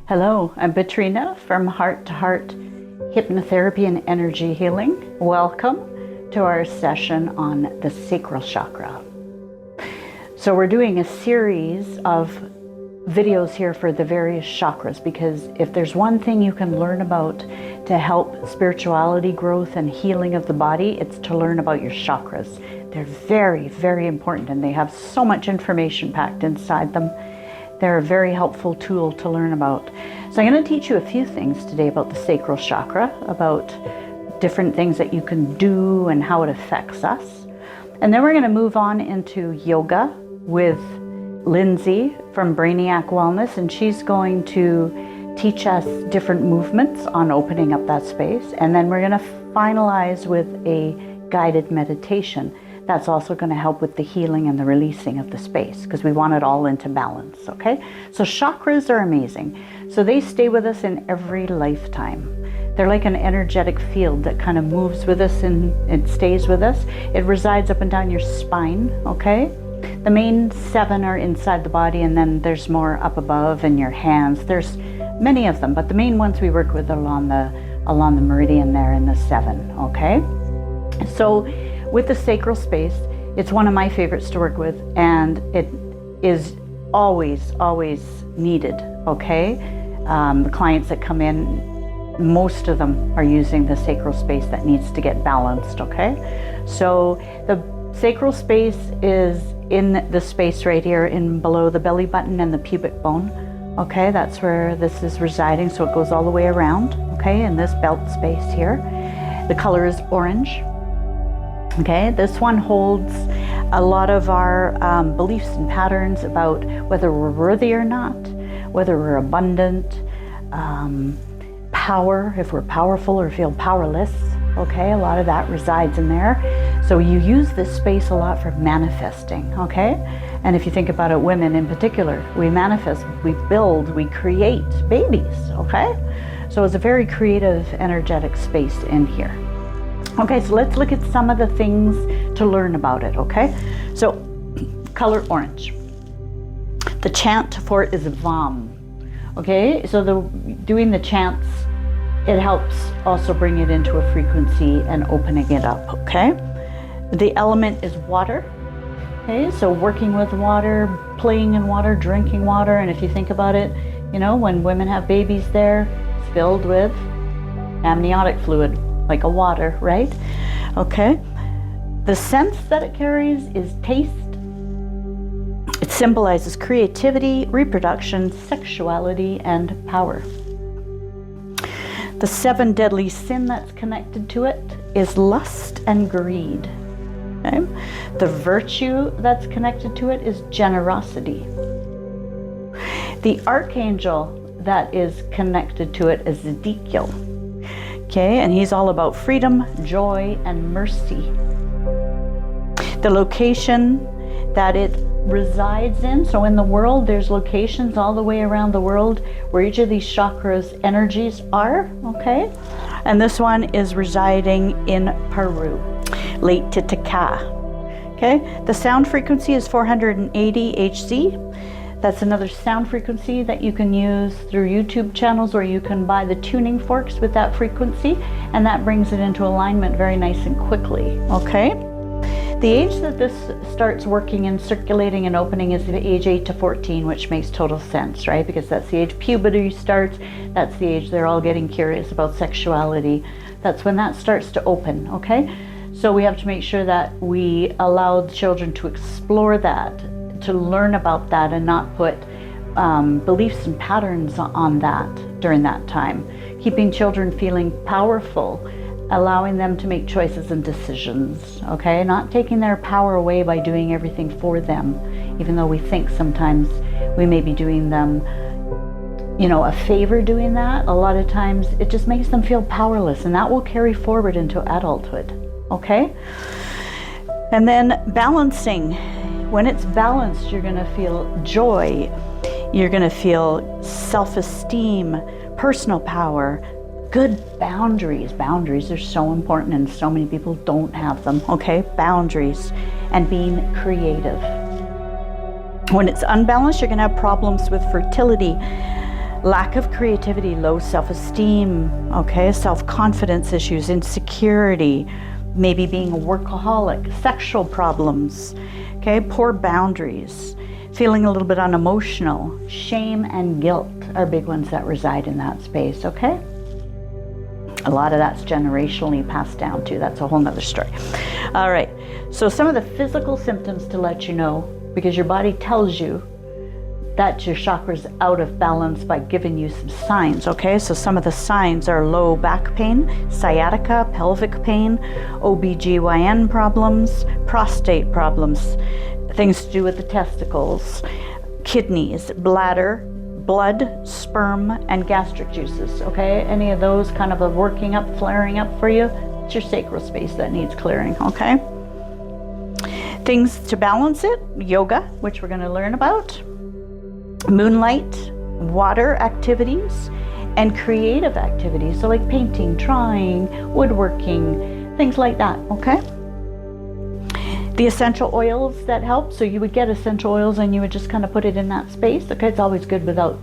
Hello, I'm Petrina from Heart to Heart Hypnotherapy and Energy Healing. Welcome to our session on the Sacral Chakra. So we're doing a series of videos here for the various chakras, because if there's one thing you can learn about to help spirituality growth and healing of the body, it's to learn about your chakras. They're very, very important, and they have so much information packed inside them. They're a very helpful tool to learn about. So I'm going to teach you a few things today about the sacral chakra, about different things that you can do and how it affects us. And then we're going to move on into yoga with Lindsay from Brainiac Wellness, and she's going to teach us different movements on opening up that space. And then we're going to finalize with a guided meditation. That's also going to help with the healing and the releasing of the space, because we want it all into balance, okay? So chakras are amazing. So they stay with us in every lifetime. They're like an energetic field that kind of moves with us and it stays with us. It resides up and down your spine, okay? The main 7 are inside the body, and then there's more up above in your hands. There's many of them, but the main ones we work with are along the meridian there in the 7, okay? So with the sacral space, it's one of my favorites to work with, and it is always, always needed, okay? The clients that come in, most of them are using the sacral space that needs to get balanced, okay? So the sacral space is in the space right here in below the belly button and the pubic bone, okay? That's where this is residing, so it goes all the way around, okay, in this belt space here. The color is orange. Okay, this one holds a lot of our beliefs and patterns about whether we're worthy or not, whether we're abundant, power, if we're powerful or feel powerless. Okay, a lot of that resides in there. So you use this space a lot for manifesting, okay? And if you think about it, women in particular, we manifest, we build, we create babies, okay? So it's a very creative, energetic space in here. Okay, so let's look at some of the things to learn about it, okay? So, color orange. The chant for it is VAM, okay? So doing the chants, it helps also bring it into a frequency and opening it up, okay? The element is water, okay? So working with water, playing in water, drinking water, and if you think about it, you know, when women have babies there, it's filled with amniotic fluid, like a water, right? Okay. The sense that it carries is taste. It symbolizes creativity, reproduction, sexuality, and power. The 7 deadly sin that's connected to it is lust and greed. Okay. The virtue that's connected to it is generosity. The archangel that is connected to it is Ezekiel. Okay, and he's all about freedom, joy, and mercy. The location that it resides in, so in the world, there's locations all the way around the world where each of these chakras energies are, okay? And this one is residing in Peru, Lake Titicaca, okay? The sound frequency is 480 Hz. That's another sound frequency that you can use through YouTube channels, where you can buy the tuning forks with that frequency, and that brings it into alignment very nice and quickly, okay? The age that this starts working and circulating and opening is the age 8 to 14, which makes total sense, right? Because that's the age puberty starts, that's the age they're all getting curious about sexuality. That's when that starts to open, okay? So we have to make sure that we allow the children to explore that, to learn about that, and not put beliefs and patterns on that during that time. Keeping children feeling powerful, allowing them to make choices and decisions, okay? Not taking their power away by doing everything for them, even though we think sometimes we may be doing them, you know, a favor doing that. A lot of times it just makes them feel powerless, and that will carry forward into adulthood, okay? And then balancing. When it's balanced, you're going to feel joy, you're going to feel self-esteem, personal power, good boundaries. Boundaries are so important, and so many people don't have them, okay? Boundaries, and being creative. When it's unbalanced, you're going to have problems with fertility, lack of creativity, low self-esteem, okay, self-confidence issues, insecurity, maybe being a workaholic, sexual problems, okay, poor boundaries, feeling a little bit unemotional, shame and guilt are big ones that reside in that space, okay? A lot of that's generationally passed down too. That's a whole nother story. All right, so some of the physical symptoms to let you know, because your body tells you that your chakra's out of balance by giving you some signs, okay? So some of the signs are low back pain, sciatica, pelvic pain, OBGYN problems, prostate problems, things to do with the testicles, kidneys, bladder, blood, sperm, and gastric juices, okay? Any of those kind of working up, flaring up for you, it's your sacral space that needs clearing, okay? Things to balance it, yoga, which we're gonna learn about, moonlight, water activities, and creative activities, so like painting, drawing, woodworking, things like that, okay? The essential oils that help, so you would get essential oils and you would just kind of put it in that space, okay? It's always good without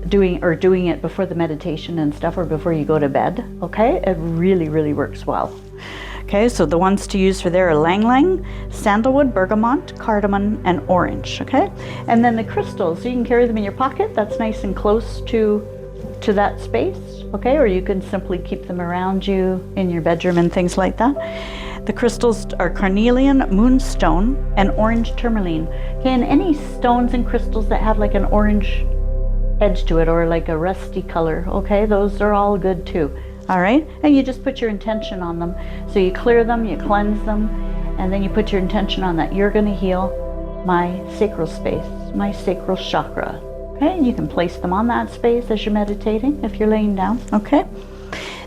doing it before the meditation and stuff, or before you go to bed, okay? It really, really works well. Okay, so the ones to use for there are ylang ylang, sandalwood, bergamot, cardamom, and orange, okay? And then the crystals, so you can carry them in your pocket. That's nice and close to that space, okay? Or you can simply keep them around you in your bedroom and things like that. The crystals are carnelian, moonstone, and orange tourmaline. Okay, and any stones and crystals that have like an orange edge to it, or like a rusty color, okay? Those are all good too. All right, and you just put your intention on them. So you clear them, you cleanse them, and then you put your intention on that. You're gonna heal my sacral space, my sacral chakra. Okay, and you can place them on that space as you're meditating, if you're laying down, okay?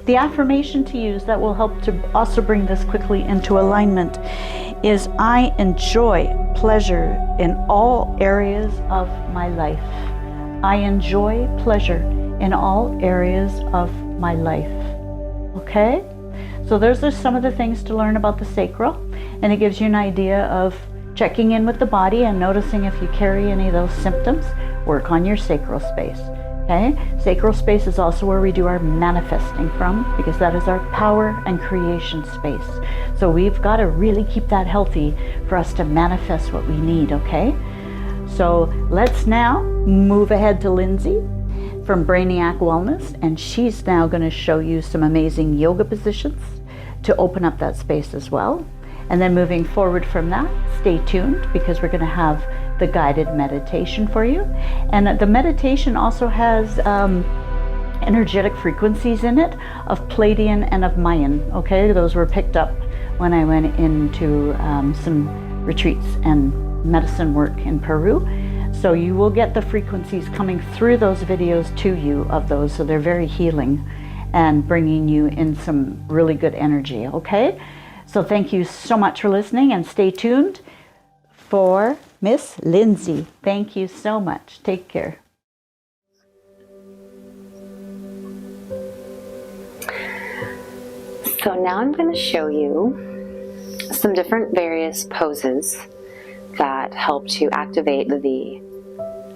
The affirmation to use that will help to also bring this quickly into alignment is, I enjoy pleasure in all areas of my life. I enjoy pleasure in all areas of my life. Okay, so there's just some of the things to learn about the sacral, and it gives you an idea of checking in with the body and noticing if you carry any of those symptoms. Work on your sacral space. Okay, sacral space is also where we do our manifesting from, because that is our power and creation space. So we've got to really keep that healthy for us to manifest what we need, okay? So let's now move ahead to Lindsay from Brainiac Wellness, and she's now going to show you some amazing yoga positions to open up that space as well. And then moving forward from that, stay tuned, because we're going to have the guided meditation for you. And the meditation also has energetic frequencies in it of Palladian and of Mayan, okay? Those were picked up when I went into some retreats and medicine work in Peru. So you will get the frequencies coming through those videos to you of those, so they're very healing and bringing you in some really good energy, okay? So thank you so much for listening, and stay tuned for Miss Lindsay. Thank you so much. Take care. So now I'm going to show you some different various poses that help to activate the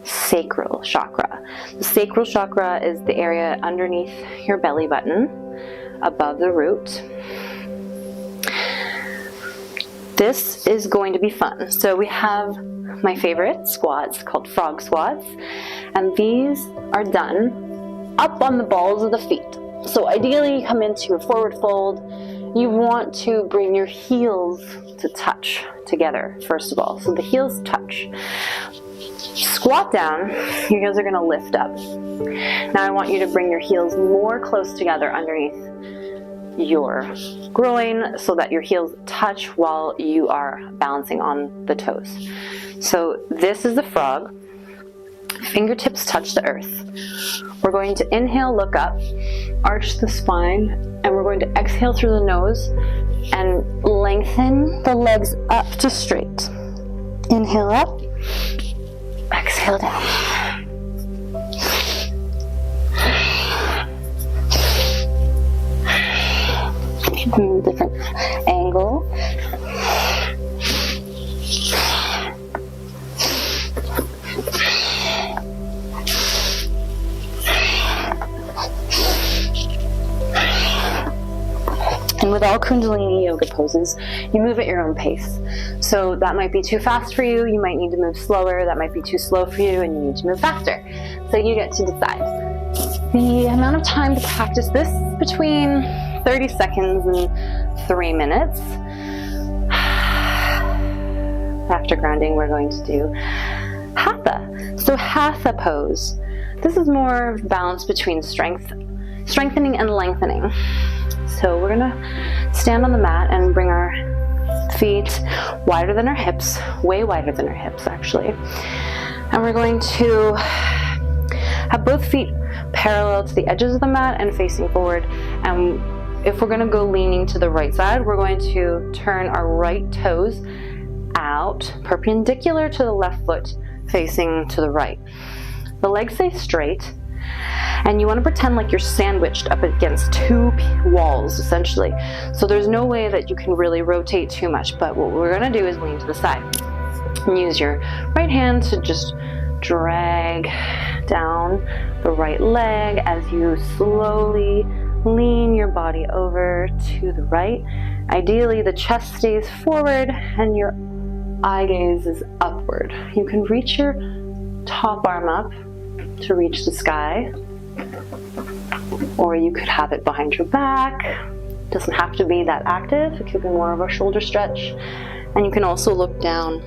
sacral chakra. The sacral chakra is the area underneath your belly button, above the root. This is going to be fun. So we have my favorite squats called frog squats, and these are done up on the balls of the feet. So ideally you come into a forward fold. You want to bring your heels to touch together first of all. So the heels touch. Squat down, your heels are going to lift up. Now I want you to bring your heels more close together underneath your groin so that your heels touch while you are balancing on the toes. So this is the frog. Fingertips touch the earth. We're going to inhale, look up, arch the spine, and we're going to exhale through the nose and lengthen the legs up to straight. Inhale up, exhale down. Different angle. with all Kundalini yoga poses, you move at your own pace. So that might be too fast for you, you might need to move slower, that might be too slow for you, and you need to move faster. So you get to decide. The amount of time to practice this is between 30 seconds and 3 minutes. After grounding, we're going to do Hatha. So Hatha pose. This is more balance between strengthening and lengthening. So we're gonna stand on the mat and bring our feet wider than our hips, way wider than our hips actually. And we're going to have both feet parallel to the edges of the mat and facing forward. And if we're gonna go leaning to the right side, we're going to turn our right toes out, perpendicular to the left foot, facing to the right. The legs stay straight, and you want to pretend like you're sandwiched up against two walls, essentially. So there's no way that you can really rotate too much, but what we're going to do is lean to the side. And use your right hand to just drag down the right leg as you slowly lean your body over to the right. Ideally, the chest stays forward and your eye gaze is upward. You can reach your top arm up to reach the sky, or you could have it behind your back. It doesn't have to be that active. It could be more of a shoulder stretch. And you can also look down.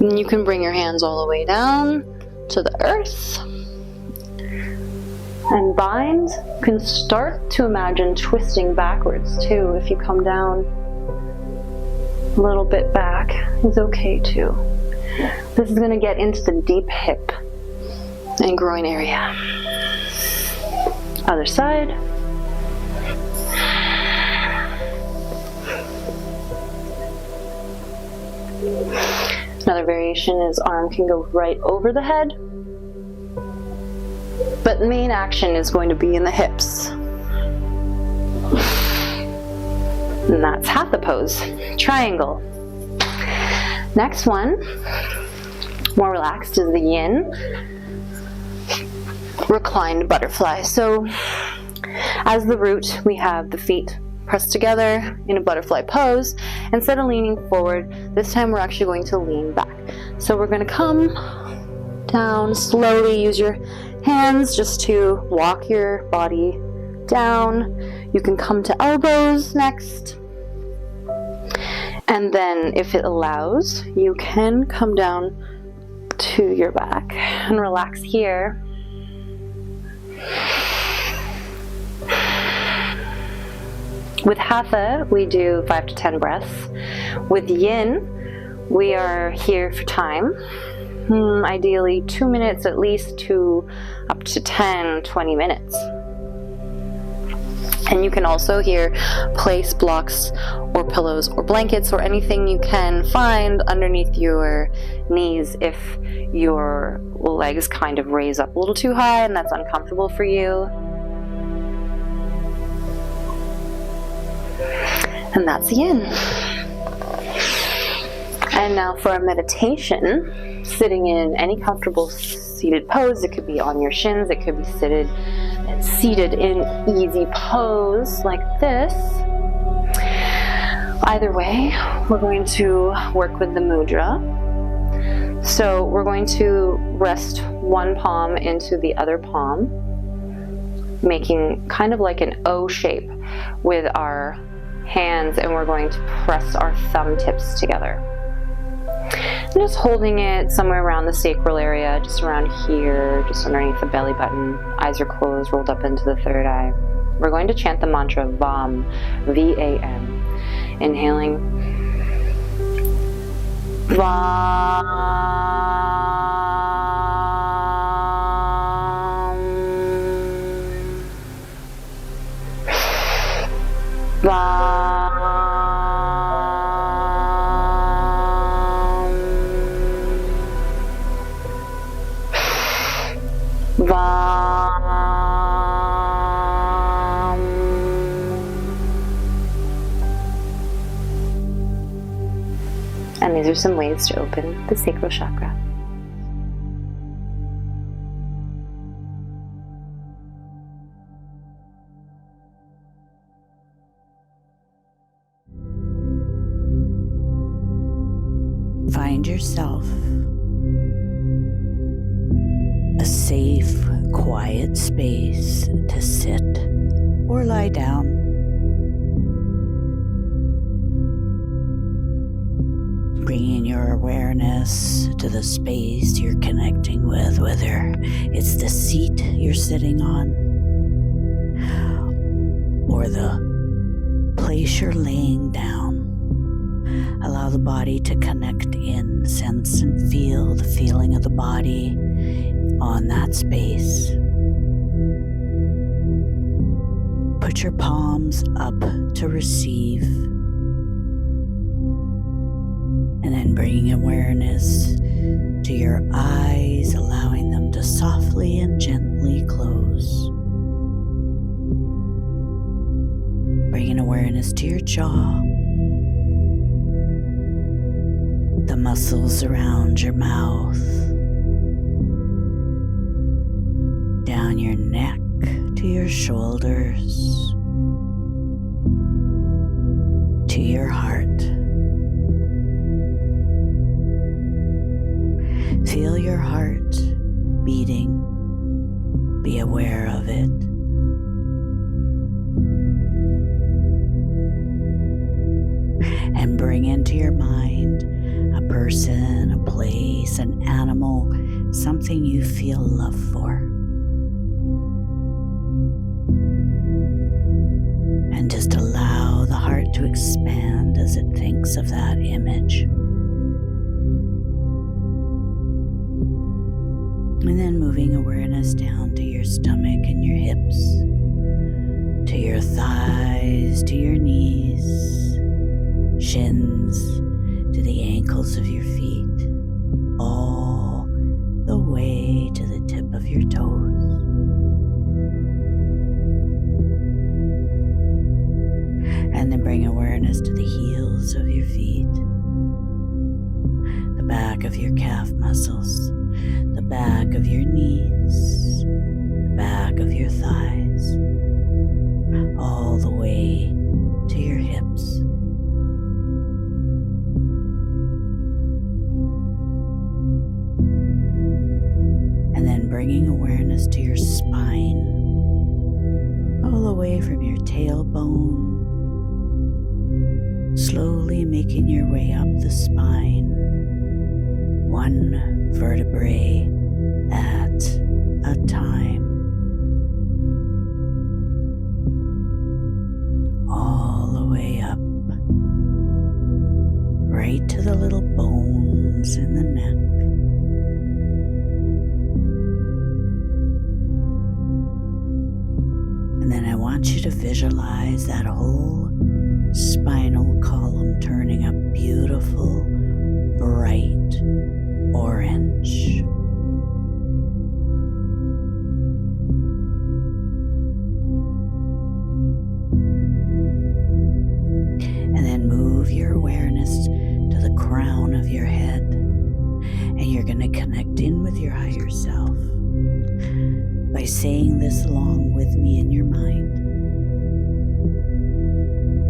And you can bring your hands all the way down to the earth. And bind. You can start to imagine twisting backwards too. If you come down a little bit back is okay too. This is going to get into the deep hip and groin area. Other side. Another variation is arm can go right over the head, but the main action is going to be in the hips. And that's Hatha pose, triangle. Next one, more relaxed, is the yin, reclined butterfly. So as the root, we have the feet pressed together in a butterfly pose. Instead of leaning forward, this time we're actually going to lean back. So we're going to come down slowly, use your hands just to walk your body down. You can come to elbows next. And then if it allows, you can come down to your back and relax here. With Hatha, we do 5 to 10 breaths. With Yin, we are here for time. Ideally 2 minutes at least to up to 10, 20 minutes. And you can also here place blocks or pillows or blankets or anything you can find underneath your knees if your legs kind of raise up a little too high and that's uncomfortable for you. And that's Yin. And now for a meditation, sitting in any comfortable seated pose. It could be on your shins, it could be seated in easy pose like this. Either way, we're going to work with the mudra. So we're going to rest one palm into the other palm, making kind of like an O shape with our hands, and we're going to press our thumb tips together. And just holding it somewhere around the sacral area, just around here, just underneath the belly button. Eyes are closed, rolled up into the third eye. We're going to chant the mantra VAM, V-A-M. Inhaling. VAM. VAM. And these are some ways to open the sacral chakra. Find yourself a safe, quiet space to sit or lie down. Bringing your awareness to the space you're connecting with, whether it's the seat you're sitting on or the place you're laying down. Allow the body to connect in, sense and feel the feeling of the body on that space. Put your palms up to receive. And then bringing awareness to your eyes, allowing them to softly and gently close. Bringing awareness to your jaw, the muscles around your mouth, down your neck to your shoulders, to your heart. Feel your heart beating. Be aware of it. And bring into your mind a person, a place, an animal, something you feel love for. And just allow the heart to expand as it thinks of that image. And then moving awareness down to your stomach and your hips, to your thighs, to your knees, shins, to the ankles of your feet, all the way to the tip of your toes. And then bring awareness to the heels of your feet, the back of your calf muscles, the back of your knees, the back of your thighs, all the way to your hips. And then bringing awareness to your spine, all the way from your tailbone, slowly making your way up the spine, one vertebrae at a time, all the way up, right to the little bones in the neck. And then I want you to visualize that whole spinal column turning a beautiful, bright orange. And then move your awareness to the crown of your head, and you're going to connect in with your higher self by saying this along with me in your mind.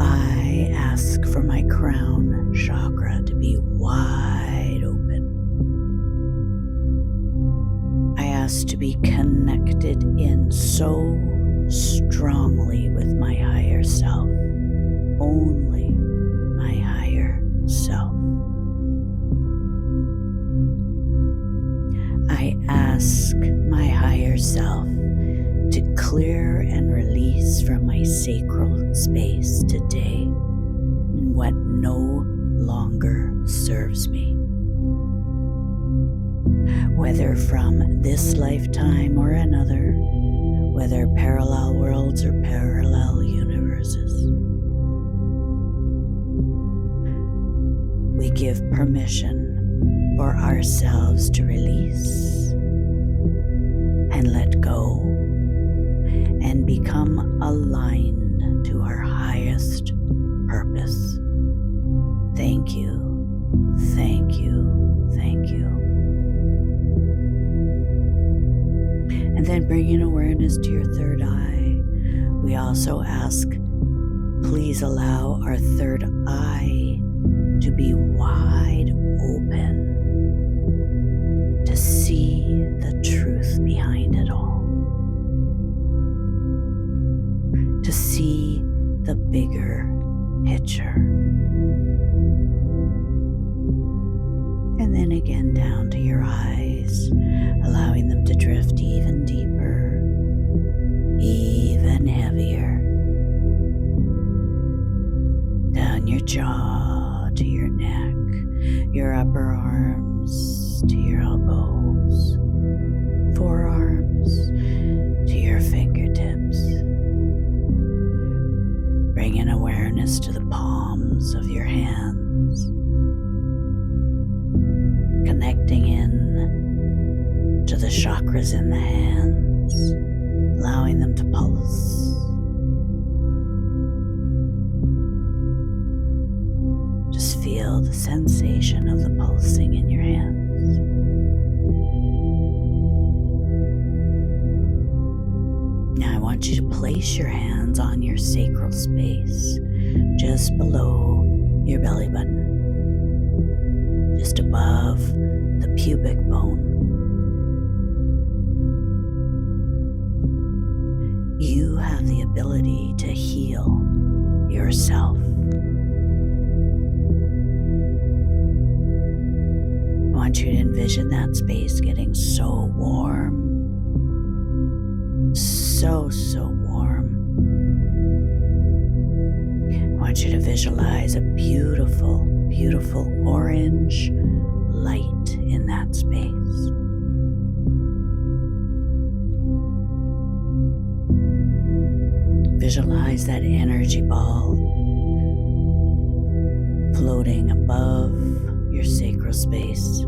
I ask for my crown chakra to be wide open. I ask to be connected in so strongly with my higher self, only my higher self. I ask my higher self to clear and release from my sacral space today what no longer serves me. Whether from this lifetime or another, whether parallel worlds or parallel universes. We give permission for ourselves to release and let go and become aligned to our highest purpose. Thank you, thank you, thank you. And then bringing awareness to your third eye, we also ask, please allow our third eye to be wide open. And then again down to your eyes, allowing them to drift even deeper, even heavier. Down your jaw to your neck, your upper arms to your elbows, forearms to your fingertips. Bringing awareness to the palms of your hands, connecting in to the chakras in the hands, allowing them to pulse. Just feel the sensation of the pulsing in your hands. Now I want you to place your hands on your sacral space, just below your belly button, just above the pubic bone. You have the ability to heal yourself. I want you to envision that space getting so warm, so warm. I want you to visualize a beautiful, beautiful orange light in that space. Visualize that energy ball floating above your sacral space.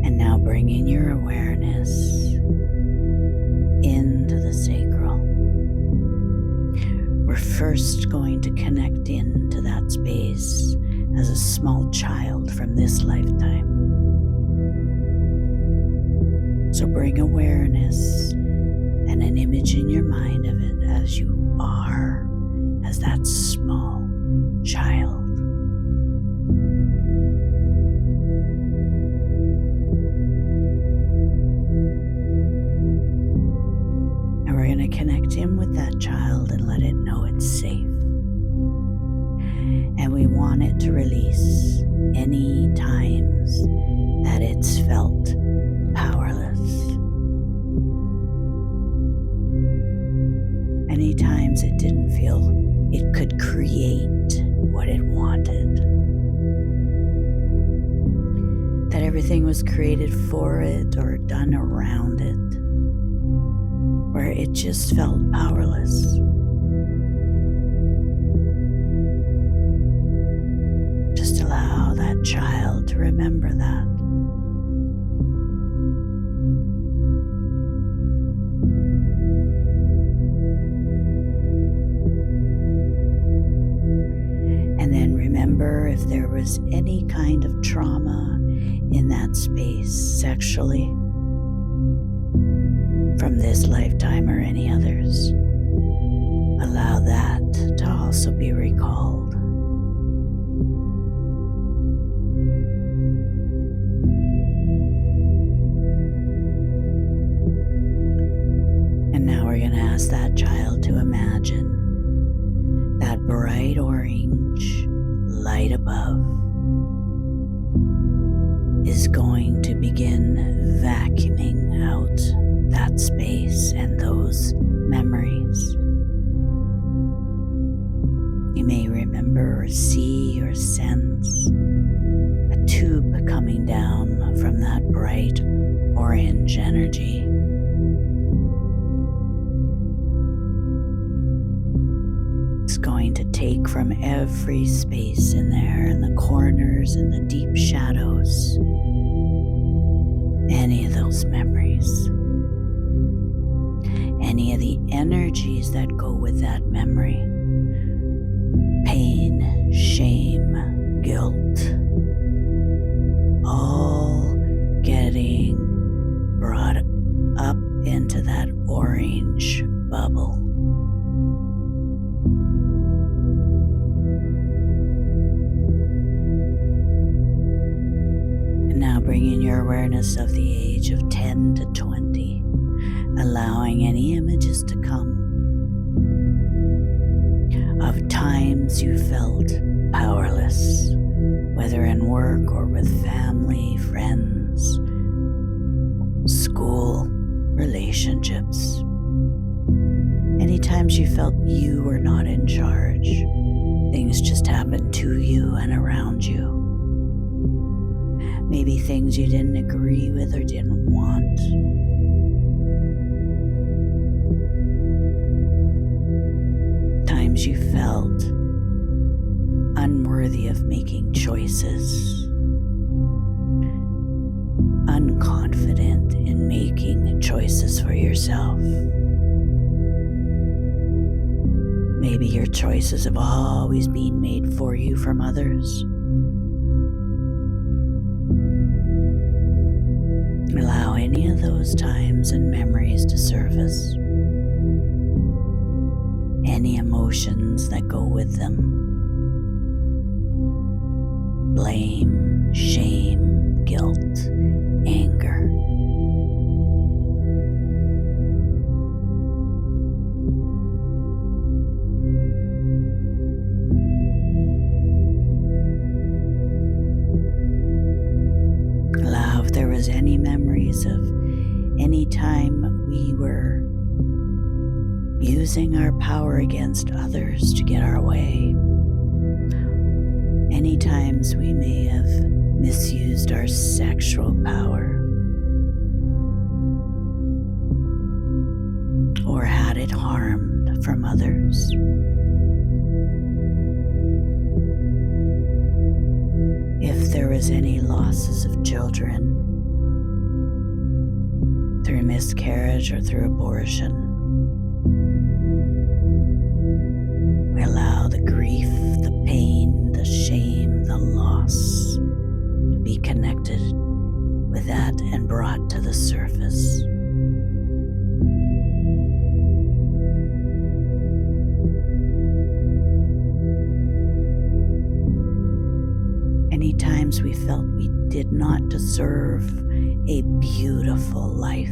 And now bringing your awareness into the sacral. We're first going to connect into that space as a small child from this lifetime. So bring awareness and an image in your mind of it as you are, as that small child. And we're going to connect in with that child and let it know it's safe. And we want it to release any times that it's felt powerless. Any times it didn't feel it could create what it wanted. That everything was created for it or done around it, where it just felt powerless. Just allow that child to remember that. And then remember if there was any kind of trauma in that space sexually from this lifetime or any others. Allow that to also be recalled. And now we're going to ask that child to imagine that bright orange light above is going to begin vacuuming out that space and those memories. You may remember or see or sense a tube coming down from that bright orange energy. It's going to take from every space in there, in the corners, in the deep shadows, any of those memories, any of the energies that go with that memory, pain, shame, guilt, all getting brought up into that orange bubble. And now bringing your awareness of the age of 10 to 20, allowing any images to come of times you felt powerless, whether in work or with family, friends, school, relationships. Any times you felt you were not in charge, things just happened to you and around you. Maybe things you didn't agree with or didn't want. Times you felt unworthy of making choices, unconfident in making choices for yourself. Maybe your choices have always been made for you from others. Allow any of those times and memories to surface. Any emotions that go with them. Blame, shame, guilt, anger. Allow if there was any memories of any time we were using our power against others to get our way. Any times we may have misused our sexual power or had it harmed from others. If there was any losses of children through miscarriage or through abortion, we allow the grief, the pain, the shame, the loss to be connected with that and brought to the surface. Any times we felt we did not deserve a beautiful life.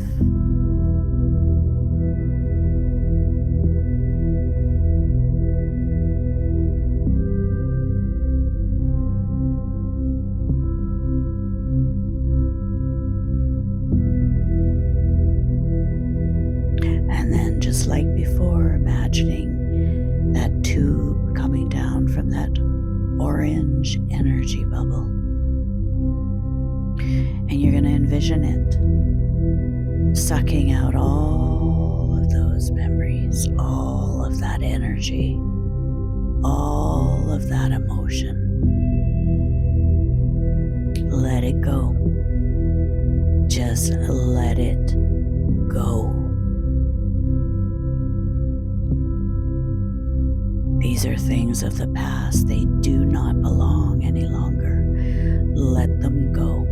And then just like before, imagining that tube coming down from that orange energy bubble. And you're going to envision it sucking out all of those memories, all of that energy, all of that emotion. Let it go. Just let it go. These are things of the past. They do not belong any longer. Let them go.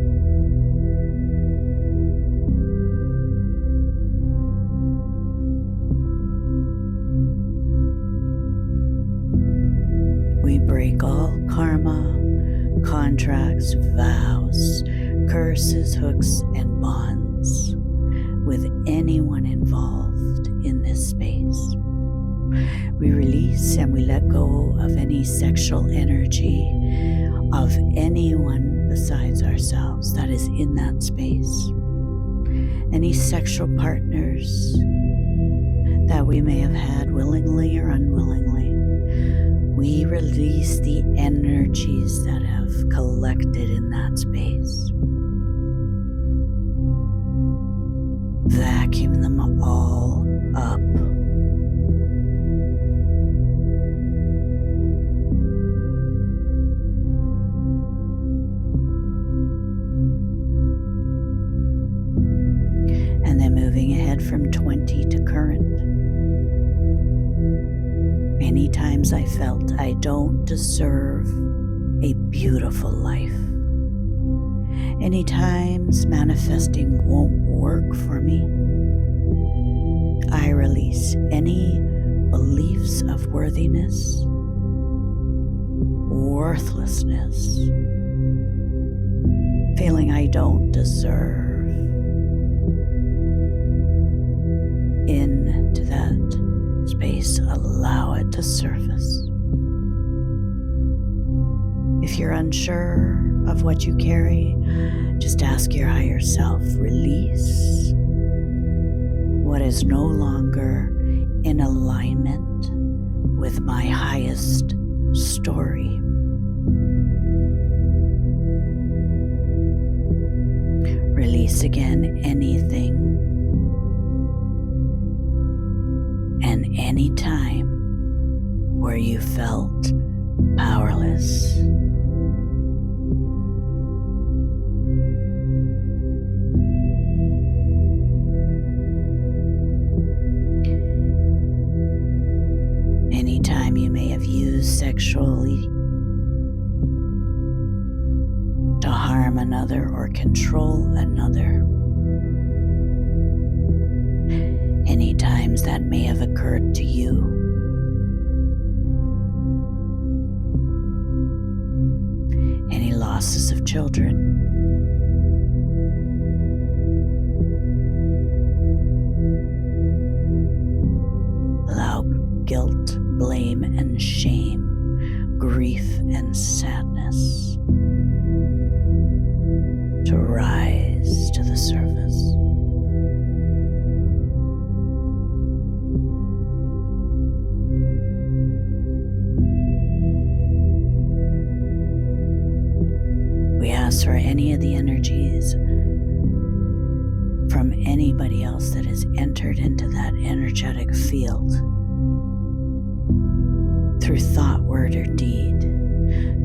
We break all karma, contracts, vows, curses, hooks, and bonds with anyone involved in this space. We release and we let go of any sexual energy of anyone besides ourselves that is in that space. Any sexual partners that we may have had willingly or unwillingly. We release the energies that have collected in that space. Vacuum them all up. And then moving ahead from 20 to current. Many times I felt I don't deserve a beautiful life. Any times manifesting won't work for me. I release any beliefs of worthiness, worthlessness, feeling I don't deserve. Into that space, allow it to surface. If you're unsure of what you carry, just ask your higher self, release what is no longer in alignment with my highest story. Release again anything and any time where you felt powerless. Anytime you may have used sexually to harm another or control another. Any times that may have occurred to you. Any losses of children. Allow guilt, blame, and shame, grief, and sadness to rise to the surface. We ask for any of the energies from anybody else that has entered into that energetic field through thought, word, or deed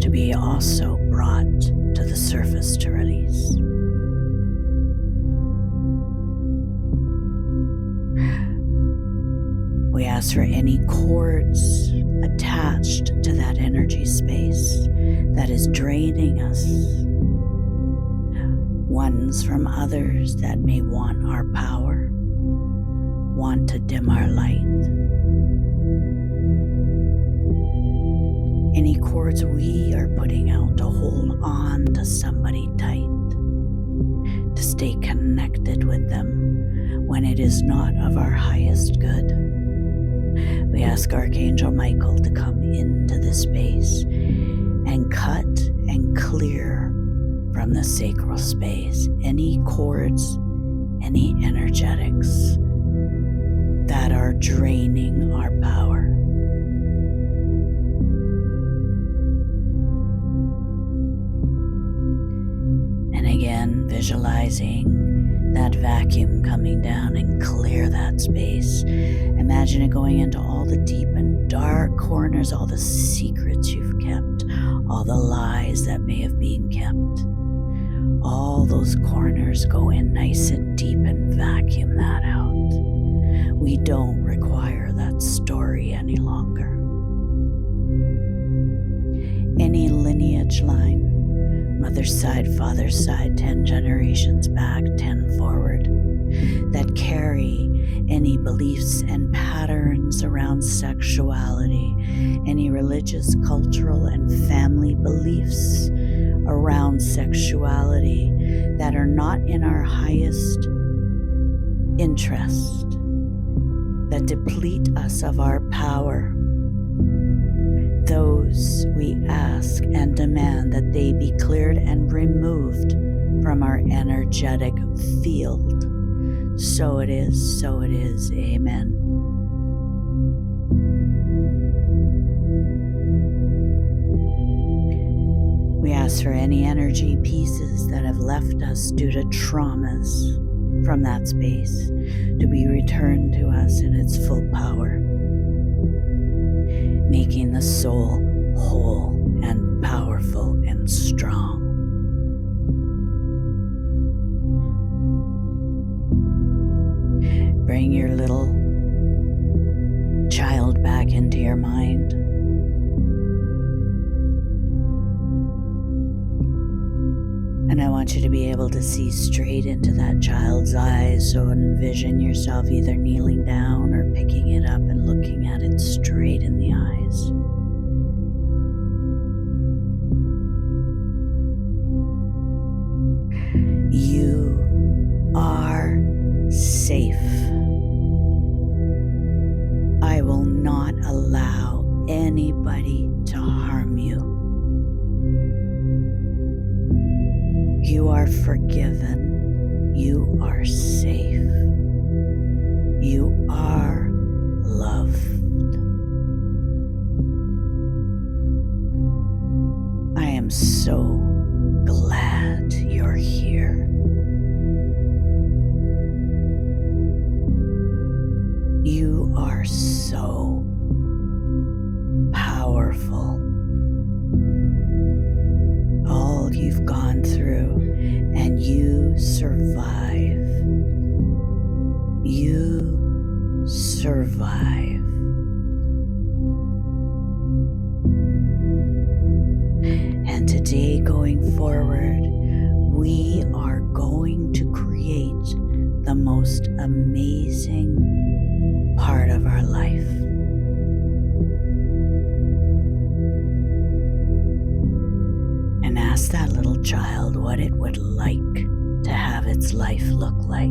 to be also brought to the surface to release. We ask for any cords attached to that energy space that is draining us, ones from others that may want our power, want to dim our light. Any cords we are putting out to hold on to somebody tight, to stay connected with them when it is not of our highest good. We ask Archangel Michael to come into this space and cut and clear from the sacral space any cords, any energetics that are draining our power. And again, visualizing that vacuum coming down and clear that space. Imagine it going into all the deep and dark corners, all the secrets you've kept, all the lies that may have been kept. All those corners go in nice and deep and vacuum that out. We don't require that story any longer. Any lineage line, mother's side, father's side, 10 generations back, 10 forward, that carry any beliefs and patterns around sexuality, any religious, cultural, and family beliefs around sexuality that are not in our highest interest, that deplete us of our power. Those we ask and demand that they be cleared and removed from our energetic field. So it is, amen. We ask for any energy pieces that have left us due to traumas from that space to be returned to us in its full power, making the soul whole and powerful and strong. Bring your little child back into your mind. And I want you to be able to see straight into that child's eyes. So envision yourself either kneeling down or picking it up and looking at it straight in the eyes. You are safe. I will not allow anybody to harm you. are forgiven. You are safe. You are loved. I am so glad you're here. You are so powerful. All you've gone through, and you survived. You survived. And today, going forward, we are going to create the most amazing part of our life. And ask that little child what it would like to have its life look like.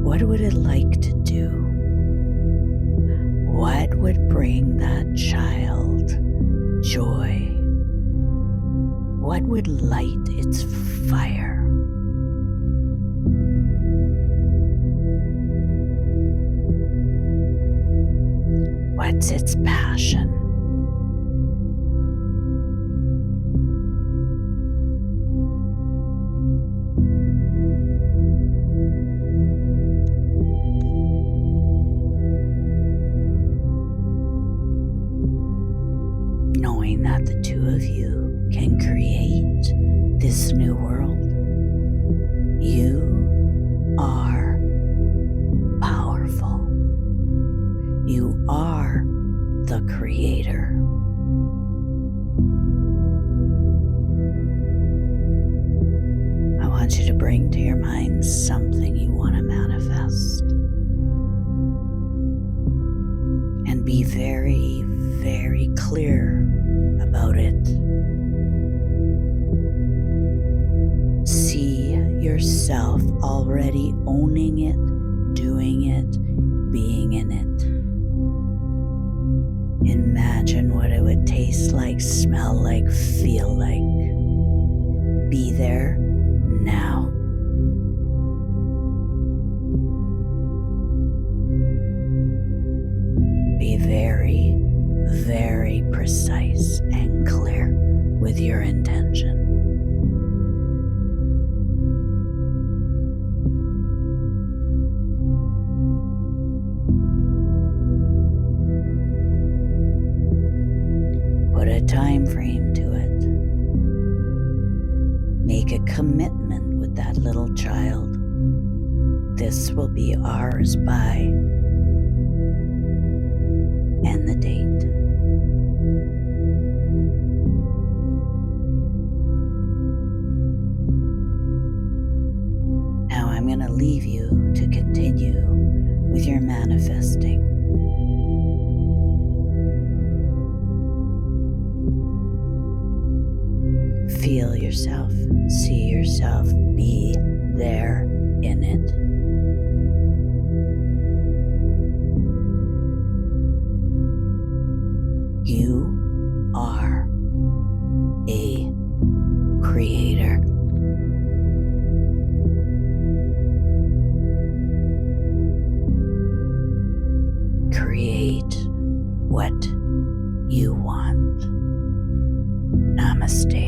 What would it like to do? What would bring that child joy? What would light its fire? What's its passion? Knowing that the two of you can create this new world. You are powerful. You are the creator. I want you to bring to your mind something you want to manifest. And be very, very clear about it. See yourself already owning it, doing it, being in it. Imagine what it would taste like, smell like, feel like. Be there now. Be very, very precise and clear with your intention. Put a time frame to it. Make a commitment with that little child. This will be ours by, and the date. Now I'm going to leave you to continue with your manifesting. Feel yourself, see yourself, be there in it. You are a creator. Create what you want. Namaste.